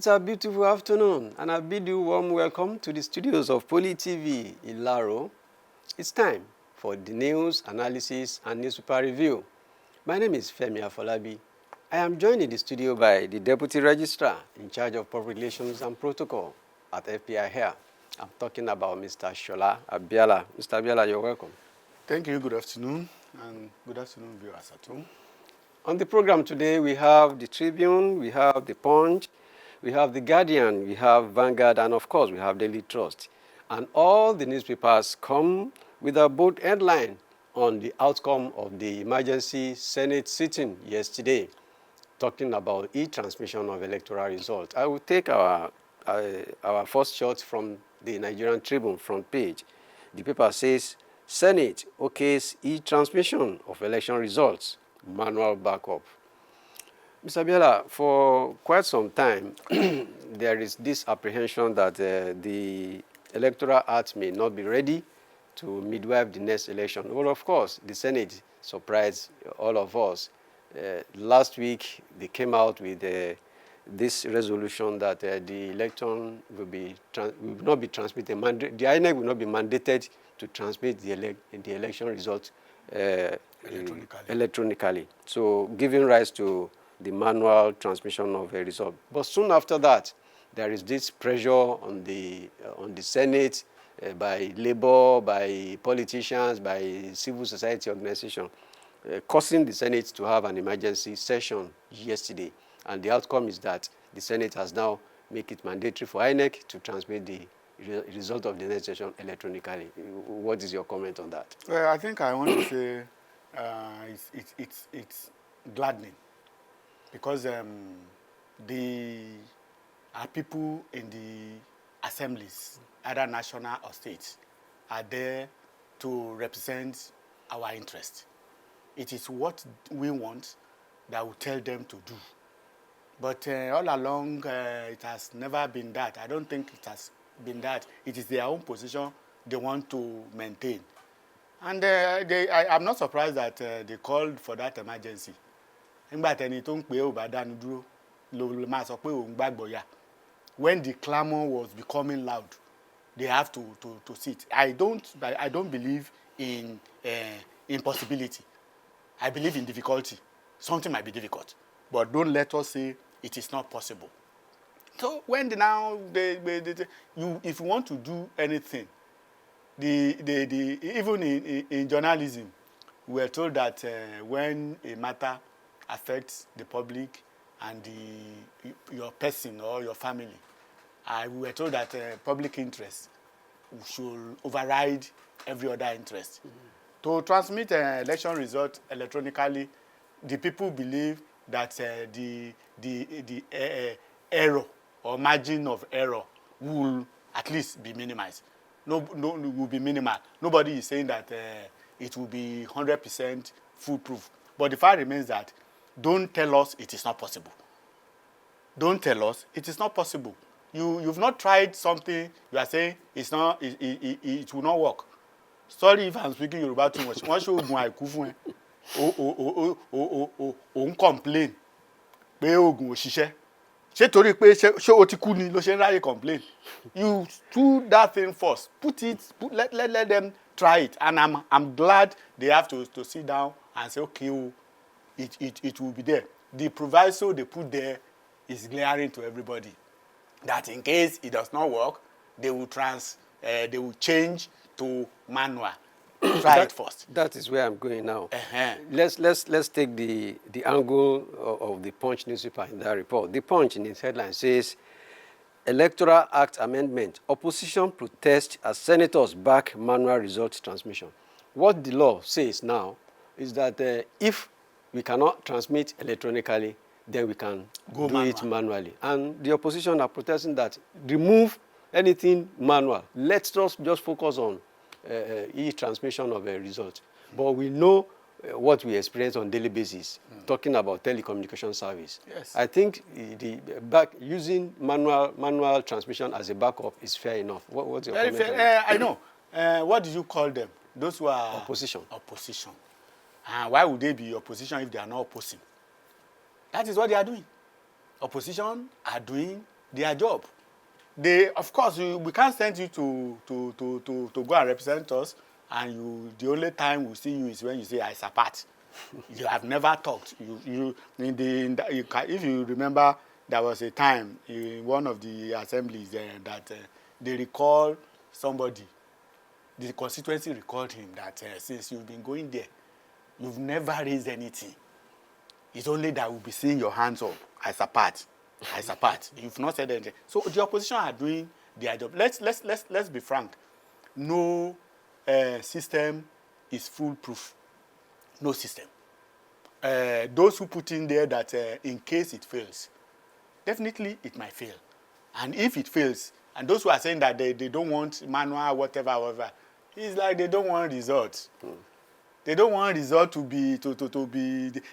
It's a beautiful afternoon, and I bid you warm welcome to the studios of Poly TV Ilaro. It's time for the news, analysis, and newspaper review. My name is Femi Afolabi. I am joined in the studio by the Deputy Registrar in charge of Public Relations and Protocol at FPI here. I'm talking about Mr. Shola Abiala. Mr. Abiala, you're welcome. Thank you. Good afternoon, and good afternoon, viewers at home. On the program today, we have the Tribune, we have the Punch, we have the Guardian, we have Vanguard, and of course, we have Daily Trust. And all the newspapers come with a bold headline on the outcome of the emergency Senate sitting yesterday, talking about e-transmission of electoral results. I will take our first shot from the Nigerian Tribune front page. The paper says, Senate okays e-transmission of election results, manual backup. Mr. Biela, for quite some time, there is this apprehension that the Electoral Act may not be ready to midwife the next election. Well, of course, the Senate surprised all of us. Last week, they came out with this resolution that the election will not be transmitted. The INEC will not be mandated to transmit the election results electronically. So, giving rise to the manual transmission of a result. But soon after that, there is this pressure on the Senate by labor, by politicians, by civil society organizations, causing the Senate to have an emergency session yesterday. And the outcome is that the Senate has now made it mandatory for INEC to transmit the result of the next session electronically. What is your comment on that? Well, I think I want to say it's gladdening because our people in the assemblies, either national or state, are there to represent our interest. It is what we want that we tell them to do. But all along, it has never been that. I don't think it has been that. It is their own position they want to maintain. And I'm not surprised that they called for that emergency. When the clamor was becoming loud, they have to sit. I don't believe in impossibility. I believe in difficulty. Something might be difficult, but don't let us say it is not possible. So when if you want to do anything, even in journalism, we are told that when a matter affects the public and your person or your family, we were told that public interest should override every other interest. Mm-hmm. To transmit an election result electronically, the people believe that the error or margin of error will at least be minimized. Will be minimal. Nobody is saying that it will be 100% foolproof. But the fact remains that don't tell us it is not possible. Don't tell us it is not possible. You've not tried something, you are saying it will not work. Sorry if I'm speaking Yoruba too much. Once you complain, complain. You do that thing first. Let them try it. And I'm glad they have to sit down and say, okay, it will be there. The proviso they put there is glaring to everybody. That in case it does not work, they will change to manual. Try it first. That is where I'm going now. Uh-huh. Let's take the angle of the Punch newspaper in that report. The Punch in its headline says, Electoral Act Amendment, opposition protest as senators back manual results transmission. What the law says now is that if we cannot transmit electronically, then we can do it manually. And the opposition are protesting that remove anything manual. Let's just focus on e-transmission of a result. But we know what we experience on a daily basis, talking about telecommunication service. Yes. I think using manual transmission as a backup is fair enough. What's your comment on that? I know. What did you call them? Those who are opposition. Opposition. And why would they be opposition if they are not opposing? That is what they are doing. Opposition are doing their job. They, of course, we can't send you to go and represent us, and the only time we see you is when you say I support. You have never talked. If you remember, there was a time in one of the assemblies that they recalled somebody. The constituency recalled him that since you've been going there, you've never raised anything. It's only that we'll be seeing your hands up. I support. I support. You've not said anything. So the opposition are doing their job. Let's be frank. No system is foolproof. No system. Those who put in there that in case it fails, definitely it might fail. And if it fails, and those who are saying that they don't want manual, whatever, it's like they don't want results. They don't want result to be,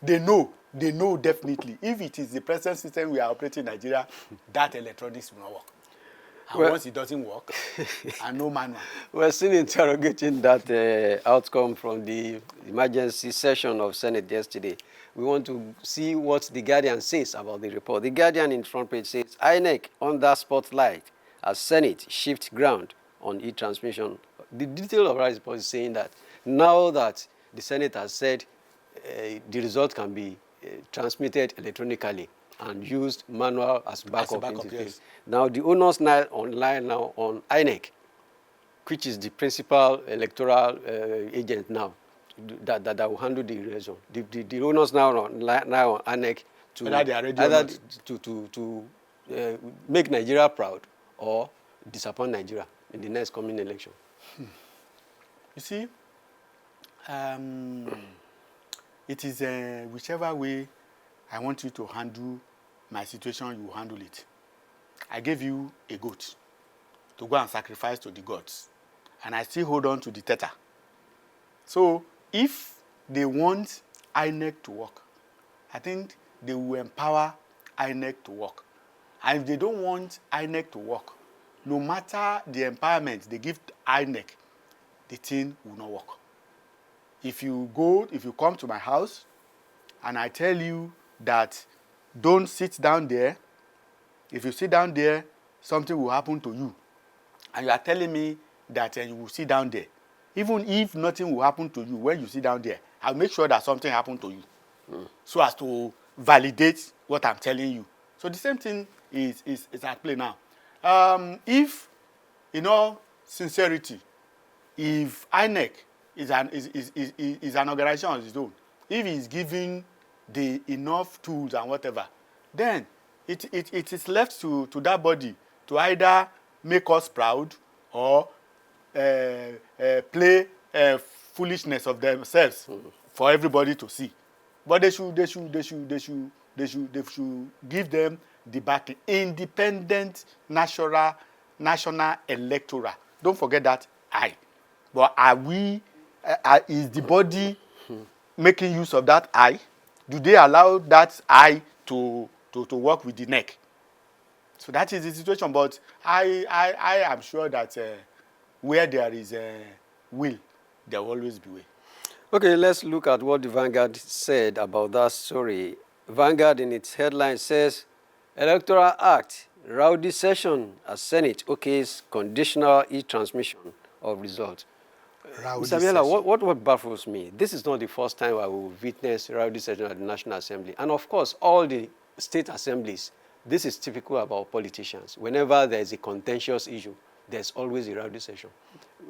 they know definitely. If it is the present system we are operating in Nigeria, that electronics will not work. And once it doesn't work, and no manual. We're still interrogating that outcome from the emergency session of Senate yesterday. We want to see what the Guardian says about the report. The Guardian in front page says, INEC under spotlight as Senate shift ground on e-transmission. The detail of our report is saying that now that the Senate has said the result can be transmitted electronically and used manual as backup interface. Yes. Now the onus now online now on INEC, which is the principal electoral agent now that will handle the election. The onus now on INEC to make Nigeria proud or disappoint Nigeria in the next coming election. You see, it is whichever way I want you to handle my situation, you handle it. I gave you a goat to go and sacrifice to the gods, and I still hold on to the tether. So if they want INEC to work, I think they will empower INEC to work. And if they don't want INEC to work, no matter the empowerment they give INEC, the thing will not work. If you come to my house and I tell you that don't sit down there, if you sit down there, something will happen to you. And you are telling me that you will sit down there. Even if nothing will happen to you when you sit down there, I'll make sure that something happened to you. So as to validate what I'm telling you. So the same thing is at play now. If, in all sincerity, if INEC is an organization on its own, if it's giving the enough tools and whatever, then it is left to that body to either make us proud or play foolishness of themselves for everybody to see. But they should give them the backing. Independent national electoral. Don't forget that But is the body making use of that eye? Do they allow that eye to work with the neck? So that is the situation. But I am sure that where there is a will, there will always be way. Okay, let's look at what the Vanguard said about that story. Vanguard in its headline says, Electoral Act, rowdy session as Senate okays conditional e-transmission of results. Mr. Biela, what baffles me, this is not the first time I will witness rowdy session at the National Assembly. And of course, all the state assemblies, this is typical about politicians. Whenever there is a contentious issue, there's always a rowdy session.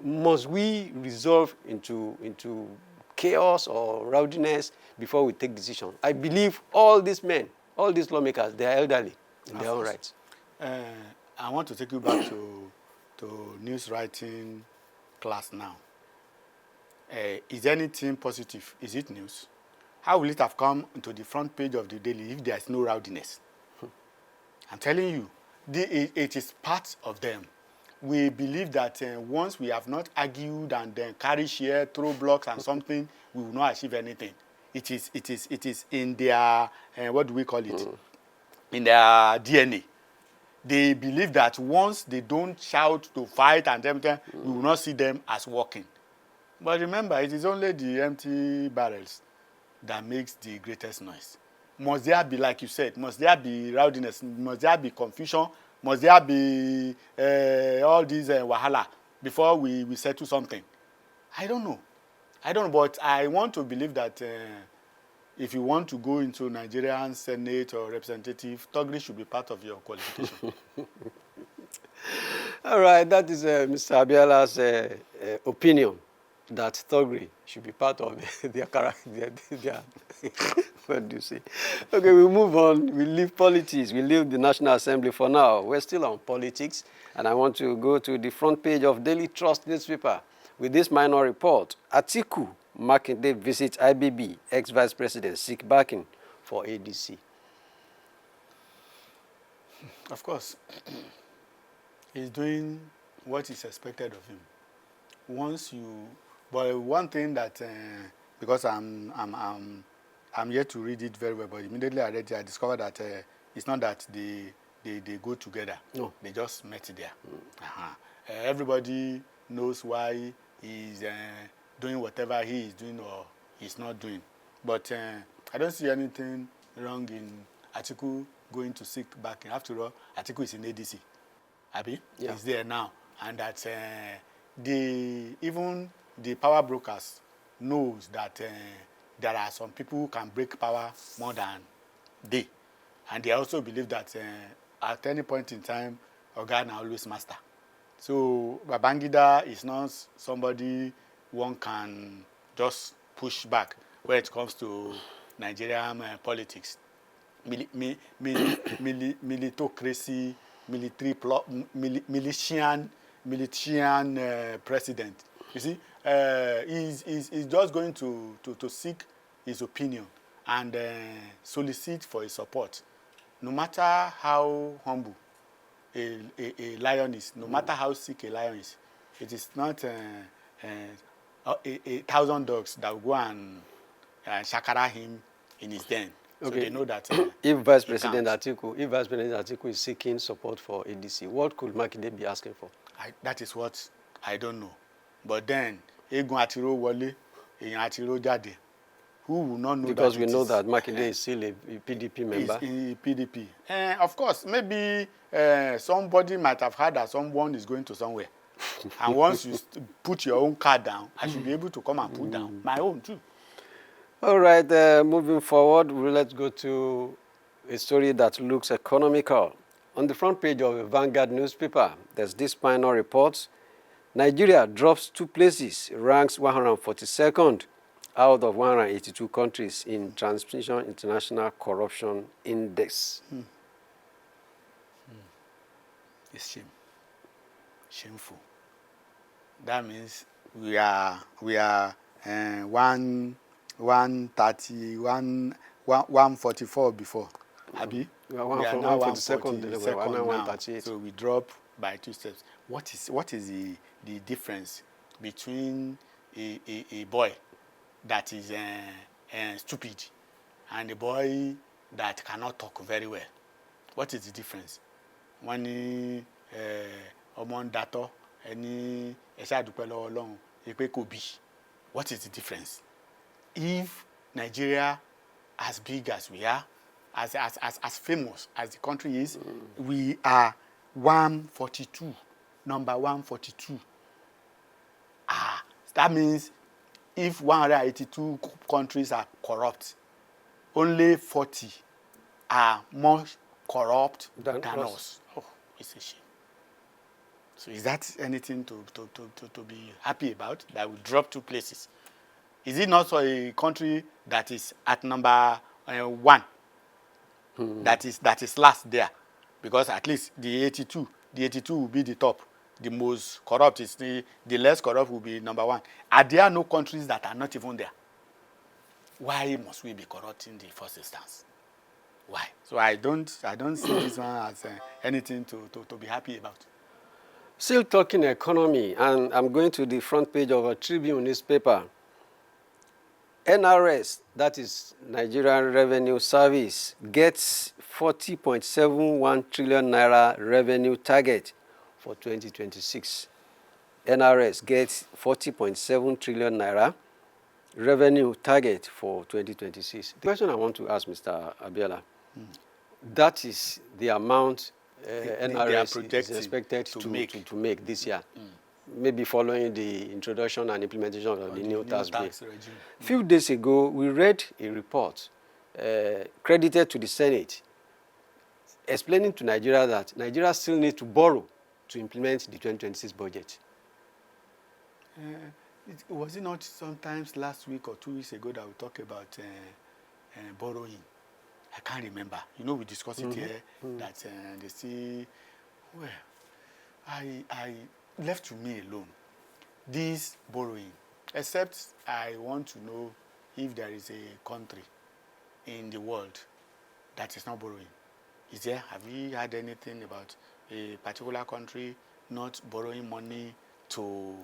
Must we resolve into chaos or rowdiness before we take decision? I believe all these men, all these lawmakers, they are elderly in their own rights. I want to take you back to news writing class now. Is anything positive? Is it news? How will it have come into the front page of the Daily if there is no rowdiness? I'm telling you, it is part of them. We believe that once we have not argued and then carry share, throw blocks and something, we will not achieve anything. It is in their, what do we call it? In their DNA. They believe that once they don't shout to fight and everything, we will not see them as working. But remember, it is only the empty barrels that makes the greatest noise. Must there be, like you said, must there be rowdiness? Must there be confusion? Must there be all these wahala before we settle something? I don't know. But I want to believe that if you want to go into Nigerian Senate or representative, Togri should be part of your qualification. All right, that is Mr. Abiala's opinion that Togri should be part of their character. What do you say? Okay, we move on. We leave politics. We leave the National Assembly for now. We're still on politics, and I want to go to the front page of Daily Trust newspaper with this minor report. Atiku Makinde visits IBB, ex-vice president, seek backing for ADC. Of course, he's doing what is expected of him. But one thing that, because I'm yet to read it very well, but immediately I read it, I discovered that it's not that they go together. No. They just met there. Everybody knows why he's doing whatever he is doing or he's not doing. But I don't see anything wrong in Atiku going to seek backing. After all, Atiku is in ADC. Abi? Yeah. He's there now. And that even the power brokers knows that there are some people who can break power more than they. And they also believe that at any point in time, Oga na always master. So Babangida is not somebody one can just push back when it comes to Nigerian politics. Militocracy, militian president. You see, he's just going to seek his opinion and solicit for his support. No matter how humble a lion is, no matter how sick a lion is, it is not a 1,000 dogs that will go and shakara him in his den. Okay. So they know that if Vice President Atiku is seeking support for ADC, what could Makinde be asking for? That is what I don't know. But then, Egun Atiro Wole, Eyan Atiro Jade, who will not know because that we know that Makinde is still a PDP member. Is in PDP. Of course, maybe somebody might have heard that someone is going to somewhere. And once you put your own card down, I should be able to come and put down my own too. All right, moving forward, let's go to a story that looks economical. On the front page of the Vanguard newspaper, there's this minor report. Nigeria drops 2 places, ranks 142nd out of 182 countries in Transmission International Corruption Index. It's shameful. That means we are 144 before. Abi? We are now 138. So we drop by 2 steps. What is the difference between a boy that is stupid and a boy that cannot talk very well? What is the difference? One ọmọ dato ẹni ẹṣẹ àdúpẹ́ lọ́wọ́ Ọlọ́run èpè kò bí. What is the difference? If Nigeria, as big as we are, as famous as the country is, we are 142, number 142. That means if 182 countries are corrupt, only 40 are more corrupt than us. Oh, it's a shame. So is that anything to be happy about, that we drop 2 places? Is it not a country that is at number 1? That is last there, because at least the 82 will be the top. The most corrupt is the less corrupt will be number 1. Are there no countries that are not even there? Why must we be corrupt in the first instance? Why? So I don't see this one as anything to be happy about. Still talking economy, and I'm going to the front page of a Tribune newspaper. NRS, that is Nigerian Revenue Service, gets 40.71 trillion naira revenue target for 2026. NRS gets 40.7 trillion naira revenue target for 2026. The question I want to ask Mr. Abiola, that is the amount NRS is expected to make this year. Maybe following the introduction and implementation of the new tax regime. A few days ago, we read a report credited to the Senate explaining to Nigeria that Nigeria still needs to borrow to implement the 2026 budget. Was it not sometimes last week or 2 weeks ago that we talked about borrowing? I can't remember. You know, we discussed it here that they see, well, I left to me alone. This borrowing, except I want to know if there is a country in the world that is not borrowing. Is there? Have you heard anything about a particular country not borrowing money to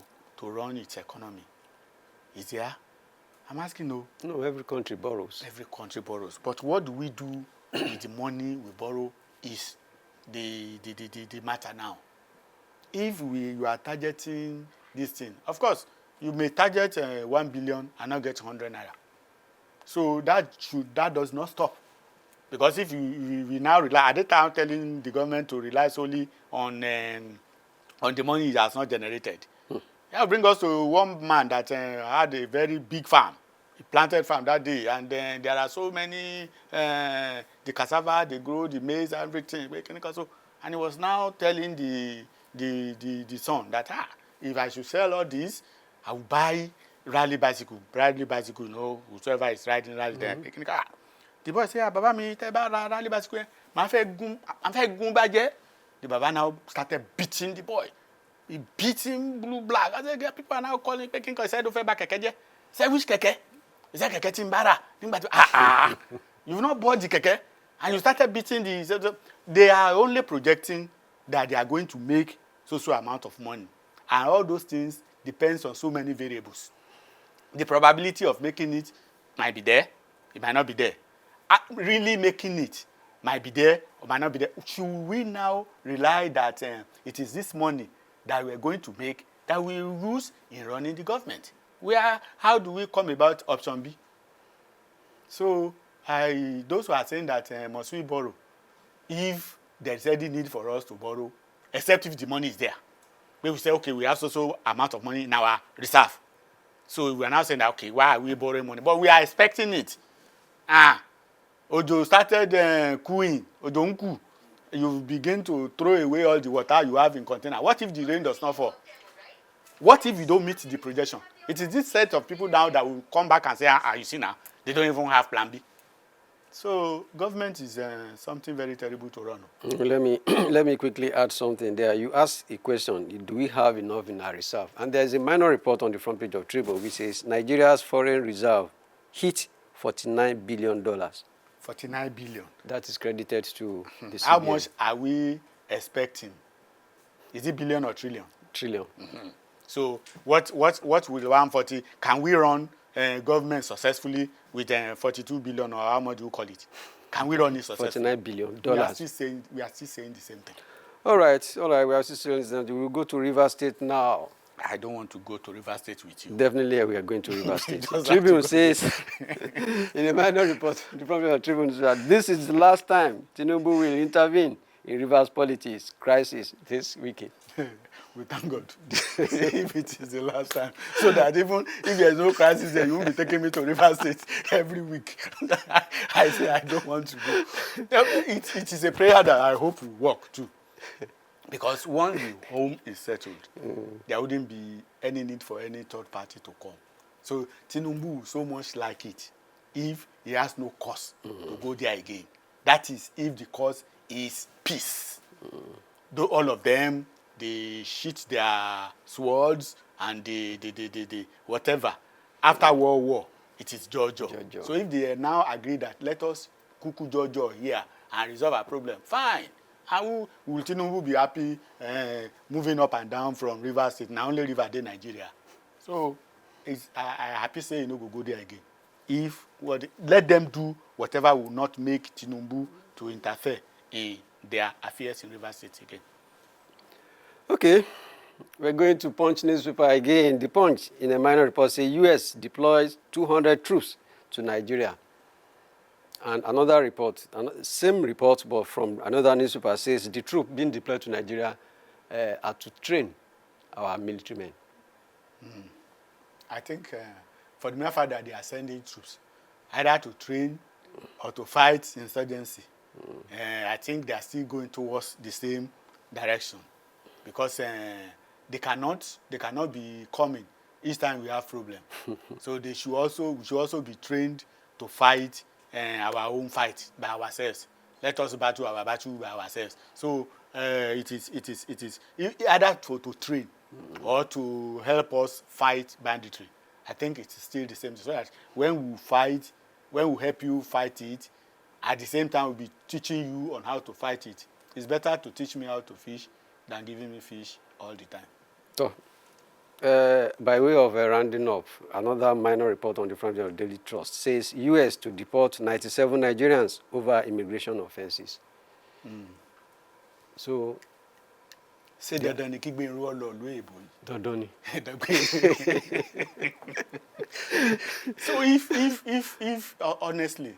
run its economy? Is there? I'm asking no. No, every country borrows. Every country borrows. But what do we do with the money we borrow is the matter now. If you are targeting this thing, of course, you may target 1 billion and not get 100 naira. So that does not stop. Because if we now rely, at the time telling the government to rely solely on the money it has not generated. That bring us to one man that had a very big farm. He planted farm that day, and then there are so many, the cassava, they grow, the maize, everything. And he was now telling the son that, if I should sell all this, I will buy rally bicycle, you know, whoever is riding rally there. The boy say, Baba mi, te ba rally bicycle, ma fẹ́ gún bàjẹ́. The Baba now started beating the boy. He beat him blue black. I said, people are now calling Peking because he said, "Don't back keke." Say, which keke? He said, "Keke Timbara." You've not bought the keke, and you started beating the. They are only projecting that they are going to make so amount of money, and all those things depends on so many variables. The probability of making it might be there, it might not be there. Really making it might be there or might not be there. Should we now rely that it is this money that we're going to make that we use in running the government? How do we come about option B? So those who are saying that must we borrow, if there's any need for us to borrow, except if the money is there. We will say, okay, we have so amount of money in our reserve. So we are now saying that, okay, why are we borrowing money? But we are expecting it. Ojo started cooing, Ojo Nku. You begin to throw away all the water you have in container. What if the rain does not fall? What if you don't meet the projection? It is this set of people now that will come back and say, you see now, they don't even have plan B. So government is something very terrible to run. Let me quickly add something there. You asked a question, do we have enough in our reserve? And there's a minor report on the front page of Tribune which says Nigeria's foreign reserve hit $49 billion. 49 billion. That is credited to the CBN. How much are we expecting? Is it billion or trillion? Trillion. So what will 140? Can we run government successfully with 42 billion, or how much do you call it? Can we run it successfully? $49 billion. We are still saying the same thing. All right. We are still saying the same thing. We'll go to Rivers State now. I don't want to go to Rivers State with you. Definitely, we are going to Rivers State. Tribune says, in a minor report, the Prophet of Tribune says that this is the last time Tinubu will intervene in Rivers politics crisis this weekend. We thank God if it is the last time, so that even if there is no crisis there, you won't be taking me to Rivers State every week. I say I don't want to go. It is a prayer that I hope will work too. Because once the home is settled, there wouldn't be any need for any third party to come. So Tinubu so much like it if he has no cause to go there again. That is if the cause is peace. Though all of them, they sheath their swords and they whatever. After World War, it is Jojo. So if they now agree that let us kuku Jojo here and resolve our problem, fine. How will Tinubu be happy moving up and down from Rivers State? Now only River Day, Nigeria. So I happy say you know go there again. Let them do whatever will not make Tinubu to interfere in their affairs in Rivers State again. Okay, we're going to Punch newspaper again. The Punch, in a minor report, says U.S. deploys 200 troops to Nigeria. And another report, same report, but from another newspaper, says the troops being deployed to Nigeria are to train our military men. I think for the mere fact that they are sending troops, either to train or to fight insurgency, I think they are still going towards the same direction, because they cannot be coming each time we have problem. So we should also be trained to fight our own fight by ourselves. Let us battle our battle by ourselves. So it is either to train or to help us fight banditry. I think it's still the same. So that when we help you fight it, at the same time we'll be teaching you on how to fight it. It's better to teach me how to fish than giving me fish all the time. So, by way of rounding up, another minor report on the front of Daily Trust says U.S. to deport 97 Nigerians over immigration offenses. So, say dandan ni kígbe irú ọlọ ìlú èbó yìí. dandan ni. So if honestly,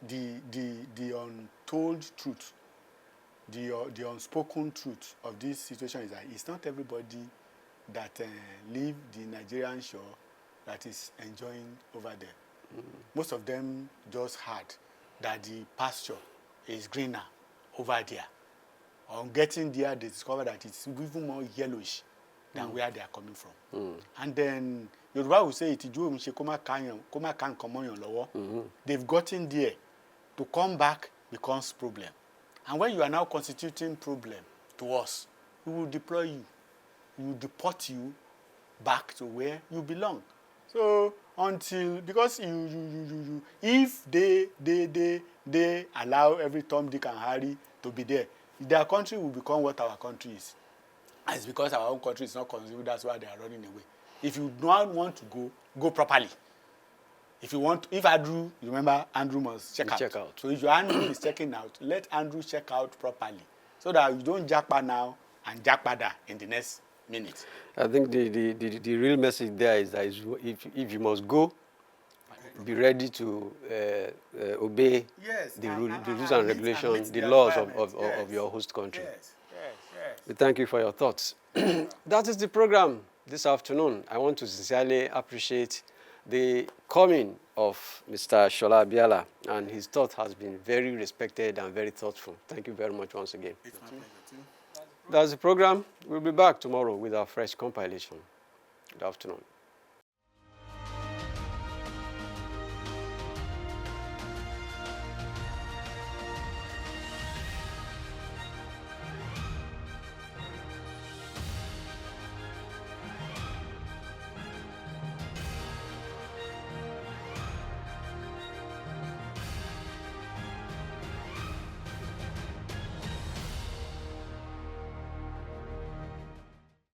the untold truth, the unspoken truth of this situation is that it's not everybody that leave the Nigerian shore that is enjoying over there. Most of them just heard that the pasture is greener over there. On getting there, they discover that it's even more yellowish than where they are coming from. And then Yoruba will say, they've gotten there. To come back becomes problem. And when you are now constituting problem to us, we will deploy you. We will deport you back to where you belong. So because if they allow every Tom, Dick, and Harry to be there, their country will become what our country is. And it's because our own country is not consumed, that's why they are running away. If you don't want to go properly. If Andrew, you remember Andrew must check out. So if your Andrew is checking out, let Andrew check out properly, so that you don't jackpot now and jackpot in the next minute. I think the real message there is that if you must go, be ready to obey the rules and regulations, the laws of your host country. Yes. We thank you for your thoughts. That is the program this afternoon. I want to sincerely appreciate the coming of Mr. Shola Abiala, and his thought has been very respected and very thoughtful. Thank you very much once again. It's my pleasure too. That's the program. We'll be back tomorrow with our fresh compilation. Good afternoon.